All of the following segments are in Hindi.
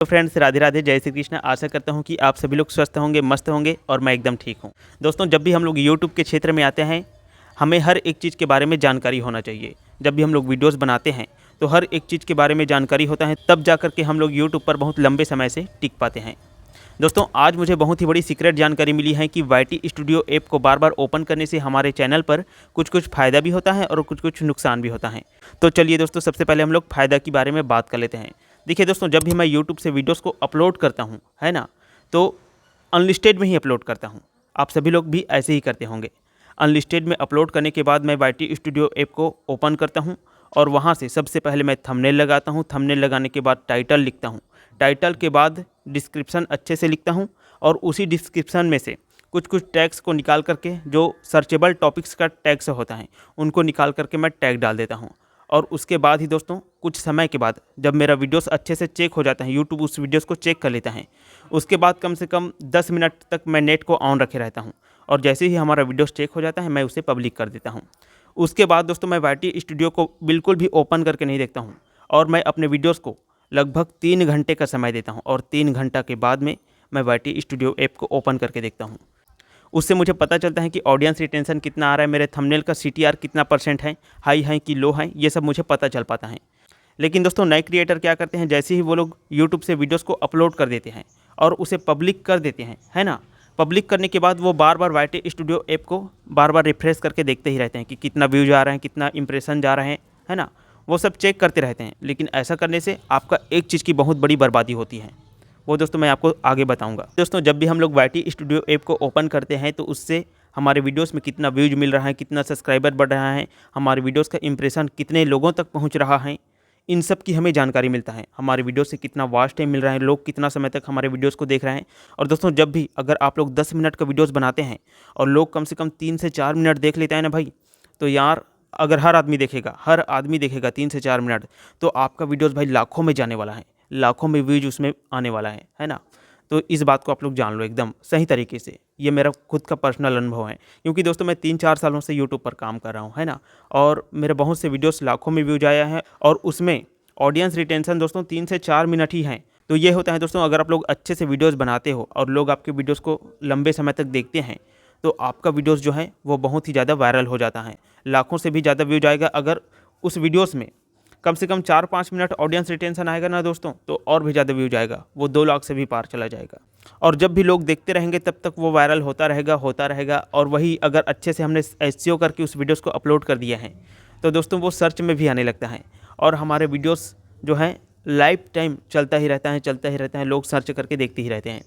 तो फ्रेंड्स, राधे राधे, जय श्री कृष्ण। आशा करता हूँ कि आप सभी लोग स्वस्थ होंगे, मस्त होंगे और मैं एकदम ठीक हूँ। दोस्तों, जब भी हम लोग यूट्यूब के क्षेत्र में आते हैं, हमें हर एक चीज़ के बारे में जानकारी होना चाहिए। जब भी हम लोग वीडियोस बनाते हैं तो हर एक चीज़ के बारे में जानकारी होता है, तब जा कर के हम लोग यूट्यूब पर बहुत लंबे समय से टिक पाते हैं। दोस्तों, आज मुझे बहुत ही बड़ी सीक्रेट जानकारी मिली है कि वाईटी स्टूडियो ऐप को बार बार ओपन करने से हमारे चैनल पर कुछ कुछ फ़ायदा भी होता है और कुछ कुछ नुकसान भी होता है। तो चलिए दोस्तों, सबसे पहले हम लोग फ़ायदा के बारे में बात कर लेते हैं। देखिए दोस्तों, जब भी मैं यूट्यूब से वीडियोस को अपलोड करता हूँ, है ना, तो अनलिस्टेड में ही अपलोड करता हूँ। आप सभी लोग भी ऐसे ही करते होंगे। अनलिस्टेड में अपलोड करने के बाद मैं वाईटी स्टूडियो ऐप को ओपन करता हूँ और वहाँ से सबसे पहले मैं थंबनेल लगाता हूँ। थंबनेल लगाने के बाद टाइटल लिखता हूँ। टाइटल के बाद डिस्क्रिप्शन अच्छे से लिखता हूँ और उसी डिस्क्रिप्शन में से कुछ कुछ टैग्स को निकाल करके, जो सर्चेबल टॉपिक्स का टैग्स होता है, उनको निकाल करके मैं टैग डाल देता हूँ। और उसके बाद ही दोस्तों, कुछ समय के बाद जब मेरा वीडियोस अच्छे से चेक हो जाता है, यूट्यूब उस वीडियोस को चेक कर लेता है। उसके बाद कम से कम 10 मिनट तक मैं नेट को ऑन रखे रहता हूँ और जैसे ही हमारा वीडियोस चेक हो जाता है, मैं उसे पब्लिक कर देता हूँ। उसके बाद दोस्तों, मैं वाईटी स्टूडियो को बिल्कुल भी ओपन करके नहीं देखता हूँ और मैं अपने वीडियोस को लगभग 3 घंटे का समय देता हूँ और 3 घंटा के बाद में मैं वाईटी स्टूडियो ऐप को ओपन करके देखता हूँ। उससे मुझे पता चलता है कि ऑडियंस रिटेंशन कितना आ रहा है, मेरे थंबनेल का सीटीआर कितना % है, हाई है कि लो है, ये सब मुझे पता चल पाता है। लेकिन दोस्तों, नए क्रिएटर क्या करते हैं, जैसे ही वो लोग यूट्यूब से वीडियोस को अपलोड कर देते हैं और उसे पब्लिक कर देते हैं, है ना। पब्लिक करने के बाद वो बार बार वाईटी स्टूडियो ऐप को बार बार रिफ्रेश करके देखते ही रहते हैं कि कितना व्यूज आ रहे हैं, कितना इंप्रेशन जा रहे हैं, है ना। वो सब चेक करते रहते हैं। लेकिन ऐसा करने से आपका एक चीज़ की बहुत बड़ी बर्बादी होती है। वो दोस्तों मैं आपको आगे बताऊंगा। दोस्तों, जब भी हम लोग वाईटी स्टूडियो ऐप को ओपन करते हैं तो उससे हमारे वीडियोस में कितना व्यूज मिल रहा है, कितना सब्सक्राइबर बढ़ रहा है, हमारे वीडियोस का इंप्रेशन कितने लोगों तक पहुंच रहा है, इन सब की हमें जानकारी मिलता है। हमारे वीडियो से कितना वॉच टाइम मिल रहा है, लोग कितना समय तक हमारे वीडियोस को देख रहे हैं। और दोस्तों, जब भी अगर आप लोग 10 मिनट का वीडियोस बनाते हैं और लोग कम से कम 3 से 4 मिनट देख लेते हैं ना भाई, तो यार अगर हर आदमी देखेगा 3 से 4 मिनट, तो आपका वीडियोस भाई लाखों में जाने वाला है, लाखों में व्यूज उसमें आने वाला है ना। तो इस बात को आप लोग जान लो एकदम सही तरीके से। ये मेरा खुद का पर्सनल अनुभव है, क्योंकि दोस्तों मैं 3-4 सालों से यूट्यूब पर काम कर रहा हूँ, है ना। और मेरे बहुत से वीडियोस लाखों में व्यूज आया है और उसमें ऑडियंस रिटेंशन दोस्तों 3 से 4 मिनट ही हैं। तो ये होता है दोस्तों, अगर आप लोग अच्छे से वीडियोस बनाते हो और लोग आपके वीडियोस को लंबे समय तक देखते हैं, तो आपका वीडियोस जो है वो बहुत ही ज़्यादा वायरल हो जाता है। लाखों से भी ज़्यादा व्यूज आएगा। अगर उस वीडियोस में कम से कम 4-5 मिनट ऑडियंस रिटेंशन आएगा ना दोस्तों, तो और भी ज़्यादा व्यूज आएगा, वो 2 लाख से भी पार चला जाएगा। और जब भी लोग देखते रहेंगे तब तक वो वायरल होता रहेगा। और वही अगर अच्छे से हमने एसईओ करके उस वीडियोस को अपलोड कर दिया है, तो दोस्तों वो सर्च में भी आने लगता है और हमारे वीडियोस जो हैं लाइफ टाइम चलता ही रहता है, लोग सर्च करके देखते ही रहते हैं।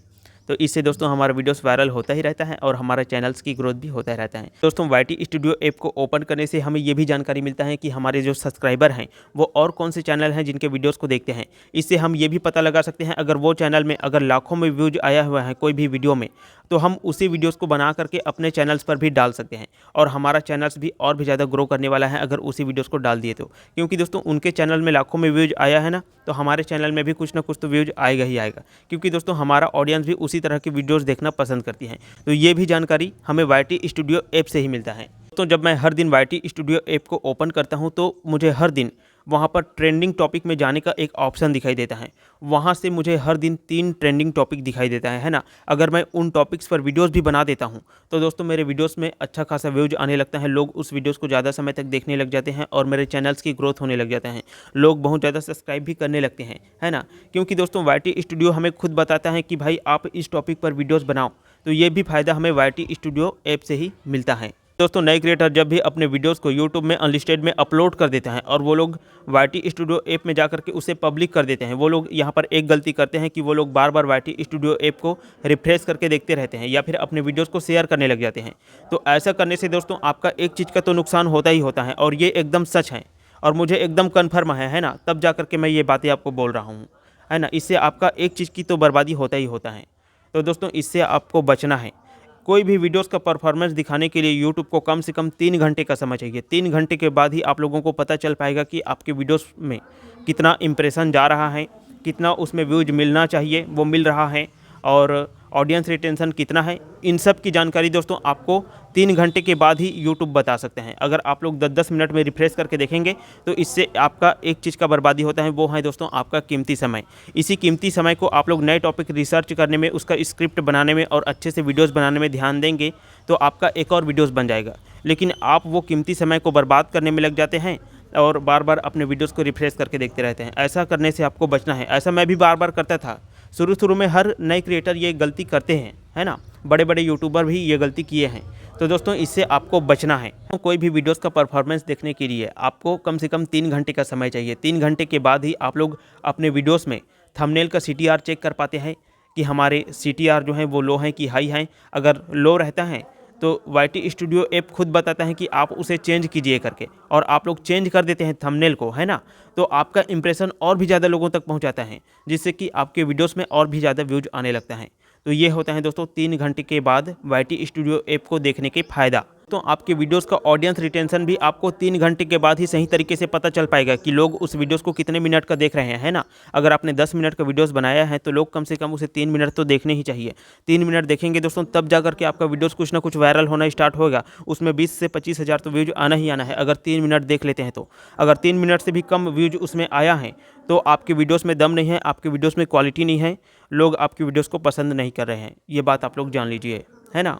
तो इससे दोस्तों हमारा वीडियोस वायरल होता ही रहता है और हमारे चैनल्स की ग्रोथ भी होता ही रहता है। दोस्तों, वाईटी स्टूडियो ऐप को ओपन करने से हमें ये भी जानकारी मिलता है कि हमारे जो सब्सक्राइबर हैं वो और कौन से चैनल हैं जिनके वीडियोस को देखते हैं। इससे हम ये भी पता लगा सकते हैं, अगर वो चैनल में अगर लाखों में व्यूज आया हुआ है कोई भी वीडियो में, तो हम उसी वीडियोस को बना करके अपने चैनल्स पर भी डाल सकते हैं और हमारा चैनल्स भी और भी ज़्यादा ग्रो करने वाला है अगर उसी वीडियोस को डाल दिए तो। क्योंकि दोस्तों उनके चैनल में लाखों में व्यूज आया है ना, तो हमारे चैनल में भी कुछ ना कुछ तो व्यूज आएगा ही आएगा, क्योंकि दोस्तों हमारा ऑडियंस भी उसी तरह की वीडियोस देखना पसंद करती है। तो ये भी जानकारी हमें वाईटी स्टूडियो ऐप से ही मिलता है। तो जब मैं हर दिन वाईटी स्टूडियो ऐप को ओपन करता हूँ तो मुझे हर दिन वहाँ पर ट्रेंडिंग टॉपिक में जाने का एक ऑप्शन दिखाई देता है। वहाँ से मुझे हर दिन 3 ट्रेंडिंग टॉपिक दिखाई देता है ना। अगर मैं उन टॉपिक्स पर वीडियोस भी बना देता हूँ तो दोस्तों मेरे वीडियोस में अच्छा खासा व्यूज आने लगता है, लोग उस वीडियोस को ज़्यादा समय तक देखने लग जाते हैं और मेरे चैनल्स की ग्रोथ होने लग जाते हैं, लोग बहुत ज़्यादा सब्सक्राइब भी करने लगते हैं, है ना। क्योंकि दोस्तों वाईटी स्टूडियो हमें खुद बताता है कि भाई आप इस टॉपिक पर वीडियोज़ बनाओ, तो ये भी फ़ायदा हमें वाईटी स्टूडियो ऐप से ही मिलता है। दोस्तों, नए क्रिएटर जब भी अपने वीडियोस को यूट्यूब में अनलिस्टेड में अपलोड कर देते हैं और वो लोग वाईटी स्टूडियो ऐप में जाकर के उसे पब्लिक कर देते हैं, वो लोग यहाँ पर एक गलती करते हैं कि वो लोग बार बार वाईटी स्टूडियो ऐप को रिफ्रेश करके देखते रहते हैं या फिर अपने वीडियोस को शेयर करने लग जाते हैं। तो ऐसा करने से दोस्तों आपका एक चीज़ का तो नुकसान होता ही होता है और ये एकदम सच है और मुझे एकदम कन्फर्म है ना, तब जा कर के मैं ये बातें आपको बोल रहा हूँ, है ना। इससे आपका एक चीज़ की तो बर्बादी होता ही होता है। तो दोस्तों इससे आपको बचना है। कोई भी वीडियोस का परफॉर्मेंस दिखाने के लिए यूट्यूब को कम से कम 3 घंटे का समय चाहिए। 3 घंटे के बाद ही आप लोगों को पता चल पाएगा कि आपके वीडियोस में कितना इंप्रेशन जा रहा है, कितना उसमें व्यूज मिलना चाहिए वो मिल रहा है और ऑडियंस रिटेंशन कितना है, इन सब की जानकारी दोस्तों आपको 3 घंटे के बाद ही यूट्यूब बता सकते हैं। अगर आप लोग 10-10 मिनट में रिफ्रेश करके देखेंगे तो इससे आपका एक चीज़ का बर्बादी होता है, वो है दोस्तों आपका कीमती समय। इसी कीमती समय को आप लोग नए टॉपिक रिसर्च करने में, उसका स्क्रिप्ट बनाने में और अच्छे से वीडियोज़ बनाने में ध्यान देंगे तो आपका एक और वीडियोज़ बन जाएगा। लेकिन आप वो कीमती समय को बर्बाद करने में लग जाते हैं और बार बार अपने वीडियोज़ को रिफ्रेश करके देखते रहते हैं। ऐसा करने से आपको बचना है। ऐसा मैं भी बार बार करता था। शुरू में हर नए क्रिएटर ये गलती करते हैं, है ना। बड़े बड़े यूट्यूबर भी ये गलती किए हैं। तो दोस्तों इससे आपको बचना है। कोई भी वीडियोज़ का परफॉर्मेंस देखने के लिए आपको कम से कम 3 घंटे का समय चाहिए। 3 घंटे के बाद ही आप लोग अपने वीडियोज़ में थंबनेल का CTR चेक कर पाते हैं कि हमारे CTR जो हैं वो लो हैं कि हाई हैं। अगर लो रहता है तो YT स्टूडियो ऐप खुद बताता है कि आप उसे चेंज कीजिए करके, और आप लोग चेंज कर देते हैं थंबनेल को, है ना। तो आपका इंप्रेशन और भी ज़्यादा लोगों तक पहुंचाता है, जिससे कि आपके वीडियोस में और भी ज़्यादा व्यूज आने लगता है। तो ये होता है दोस्तों 3 घंटे के बाद YT स्टूडियो ऐप को देखने के फ़ायदा। तो आपके वीडियोस का ऑडियंस रिटेंशन भी आपको 3 घंटे के बाद ही सही तरीके से पता चल पाएगा कि लोग उस वीडियोस को कितने मिनट का देख रहे हैं, है ना। अगर आपने 10 मिनट का वीडियोस बनाया है तो लोग कम से कम उसे 3 मिनट तो देखने ही चाहिए। 3 मिनट देखेंगे दोस्तों तब जा करके आपका वीडियोस कुछ ना कुछ वायरल होना स्टार्ट होगा। उसमें 20 से 25 हज़ार तो व्यूज आना ही आना है, अगर 3 मिनट देख लेते हैं तो। अगर 3 मिनट से भी कम व्यूज उसमें आया है तो आपके वीडियोस में दम नहीं है, आपके वीडियोस में क्वालिटी नहीं है, लोग आपकी वीडियोस को पसंद नहीं कर रहे हैं। ये बात आप लोग जान लीजिए, है ना।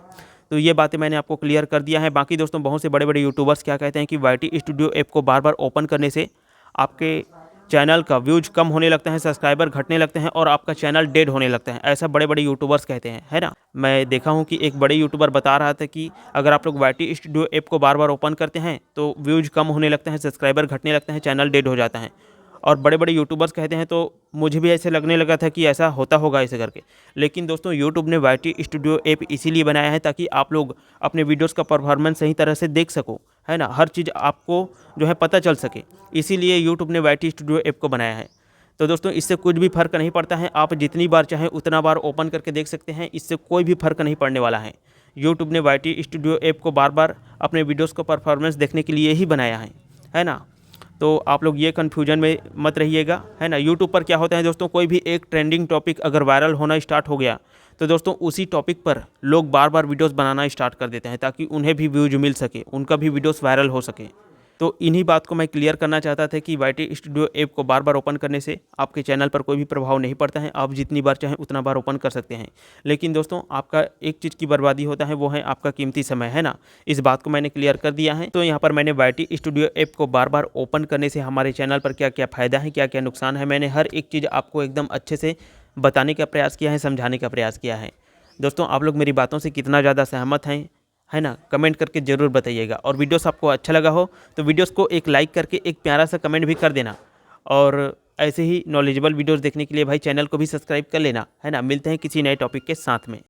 तो ये बातें मैंने आपको क्लियर कर दिया है। बाकी दोस्तों बहुत से बड़े बड़े यूट्यूबर्स क्या कहते हैं कि YT स्टूडियो ऐप को बार बार ओपन करने से आपके चैनल का व्यूज कम होने लगता है, सब्सक्राइबर घटने लगते हैं और आपका चैनल डेड होने लगता है। ऐसा बड़े बड़े यूट्यूबर्स कहते हैं, है ना। मैं देखा हूँ कि एक बड़े यूट्यूबर बता रहा था कि अगर आप लोग YT स्टूडियो ऐप को बार बार ओपन करते हैं तो व्यूज कम होने लगते हैं, सब्सक्राइबर घटने लगते हैं, चैनल डेड हो जाता है। और बड़े बड़े यूट्यूबर्स कहते हैं, तो मुझे भी ऐसे लगने लगा था कि ऐसा होता होगा ऐसे करके। लेकिन दोस्तों यूट्यूब ने YT स्टूडियो ऐप इसीलिए बनाया है ताकि आप लोग अपने वीडियोस का परफॉर्मेंस सही तरह से देख सको, है ना। हर चीज़ आपको जो है पता चल सके, इसीलिए यूट्यूब ने YT स्टूडियो ऐप को बनाया है। तो दोस्तों इससे कुछ भी फ़र्क नहीं पड़ता है, आप जितनी बार चाहें उतना बार ओपन करके देख सकते हैं, इससे कोई भी फ़र्क नहीं पड़ने वाला है। यूट्यूब ने YT स्टूडियो ऐप को बार बार अपने वीडियोज़ का परफॉर्मेंस देखने के लिए ही बनाया है ना। तो आप लोग ये कन्फ्यूजन में मत रहिएगा, है ना। यूट्यूब पर क्या होता है दोस्तों, कोई भी एक ट्रेंडिंग टॉपिक अगर वायरल होना स्टार्ट हो गया तो दोस्तों उसी टॉपिक पर लोग बार बार वीडियोस बनाना स्टार्ट कर देते हैं ताकि उन्हें भी व्यूज मिल सके, उनका भी वीडियोस वायरल हो सके। तो इन्हीं बात को मैं क्लियर करना चाहता था कि YT स्टूडियो ऐप को बार बार ओपन करने से आपके चैनल पर कोई भी प्रभाव नहीं पड़ता है। आप जितनी बार चाहें उतना बार ओपन कर सकते हैं। लेकिन दोस्तों आपका एक चीज़ की बर्बादी होता है, वो है आपका कीमती समय, है ना। इस बात को मैंने क्लियर कर दिया है। तो यहाँ पर मैंने YT स्टूडियो ऐप को बार बार ओपन करने से हमारे चैनल पर क्या क्या फ़ायदा है, क्या क्या नुकसान है, मैंने हर एक चीज़ आपको एकदम अच्छे से बताने का प्रयास किया है, समझाने का प्रयास किया है। दोस्तों आप लोग मेरी बातों से कितना ज़्यादा सहमत हैं, है ना, कमेंट करके ज़रूर बताइएगा। और वीडियोस आपको अच्छा लगा हो तो वीडियोस को एक लाइक करके एक प्यारा सा कमेंट भी कर देना। और ऐसे ही नॉलेजेबल वीडियोस देखने के लिए भाई चैनल को भी सब्सक्राइब कर लेना, है ना। मिलते हैं किसी नए टॉपिक के साथ में।